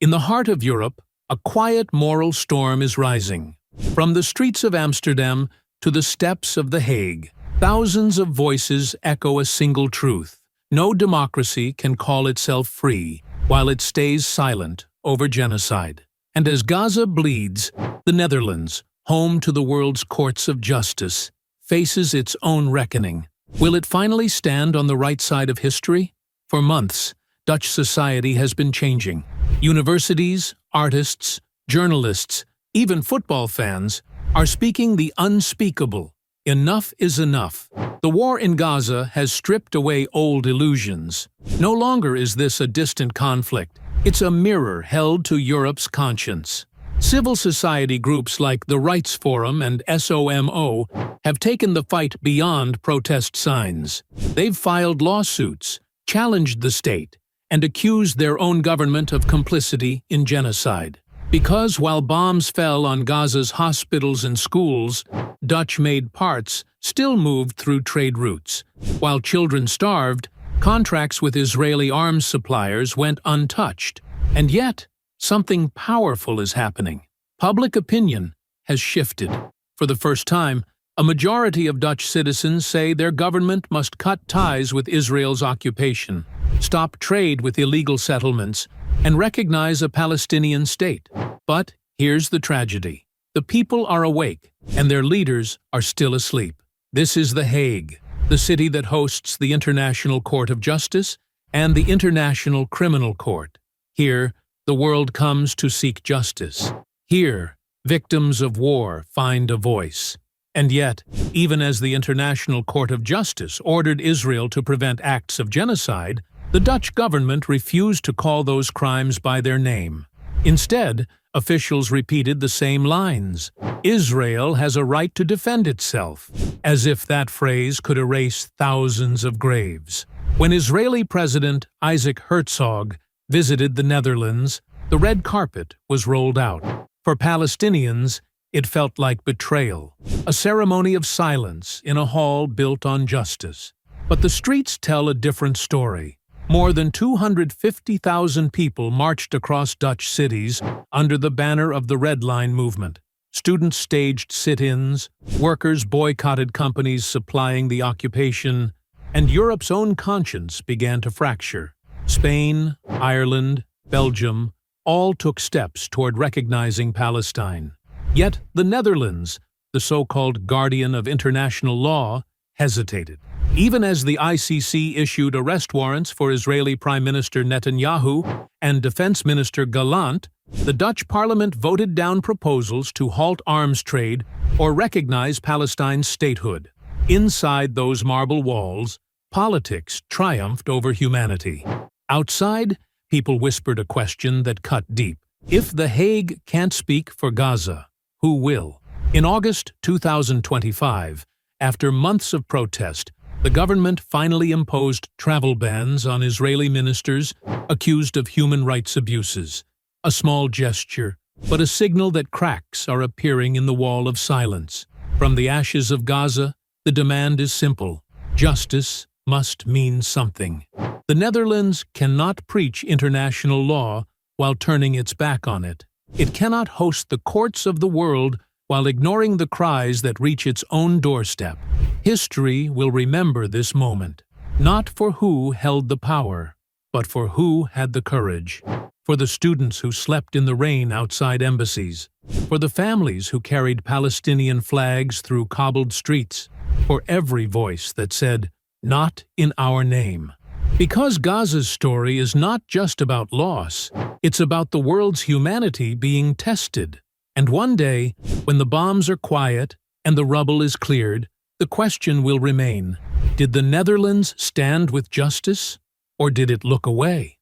In the heart of Europe, a quiet moral storm is rising. From the streets of Amsterdam to the steps of The Hague, thousands of voices echo a single truth. No democracy can call itself free while it stays silent over genocide. And as Gaza bleeds, the Netherlands, home to the world's courts of justice, faces its own reckoning. Will it finally stand on the right side of history? For months, Dutch society has been changing. Universities, artists, journalists, even football fans are speaking the unspeakable. Enough is enough. The war in Gaza has stripped away old illusions. No longer is this a distant conflict. It's a mirror held to Europe's conscience. Civil society groups like the Rights Forum and SOMO have taken the fight beyond protest signs. They've filed lawsuits, challenged the state, and accused their own government of complicity in genocide. Because while bombs fell on Gaza's hospitals and schools, Dutch-made parts still moved through trade routes. While children starved, contracts with Israeli arms suppliers went untouched. And yet, something powerful is happening. Public opinion has shifted. For the first time, a majority of Dutch citizens say their government must cut ties with Israel's occupation, stop trade with illegal settlements, and recognize a Palestinian state. But here's the tragedy. The people are awake, and their leaders are still asleep. This is The Hague, the city that hosts the International Court of Justice and the International Criminal Court. Here, the world comes to seek justice. Here, victims of war find a voice. And yet, even as the International Court of Justice ordered Israel to prevent acts of genocide, the Dutch government refused to call those crimes by their name. Instead, officials repeated the same lines. Israel has a right to defend itself, as if that phrase could erase thousands of graves. When Israeli President Isaac Herzog visited the Netherlands, the red carpet was rolled out. For Palestinians, it felt like betrayal, a ceremony of silence in a hall built on justice. But the streets tell a different story. More than 250,000 people marched across Dutch cities under the banner of the Red Line movement. Students staged sit-ins, workers boycotted companies supplying the occupation, and Europe's own conscience began to fracture. Spain, Ireland, Belgium, all took steps toward recognizing Palestine. Yet the Netherlands, the so-called guardian of international law, hesitated. Even as the ICC issued arrest warrants for Israeli Prime Minister Netanyahu and Defense Minister Gallant, the Dutch parliament voted down proposals to halt arms trade or recognize Palestine's statehood. Inside those marble walls, politics triumphed over humanity. Outside, people whispered a question that cut deep. If The Hague can't speak for Gaza, who will? In August 2025, after months of protest, the government finally imposed travel bans on Israeli ministers accused of human rights abuses. A small gesture, but a signal that cracks are appearing in the wall of silence. From the ashes of Gaza, the demand is simple. Justice must mean something. The Netherlands cannot preach international law while turning its back on it. It cannot host the courts of the world while ignoring the cries that reach its own doorstep. History will remember this moment, not for who held the power, but for who had the courage. For the students who slept in the rain outside embassies, for the families who carried Palestinian flags through cobbled streets, for every voice that said, "Not in our name." Because Gaza's story is not just about loss, it's about the world's humanity being tested. And one day, when the bombs are quiet and the rubble is cleared, the question will remain, did the Netherlands stand with justice, or did it look away?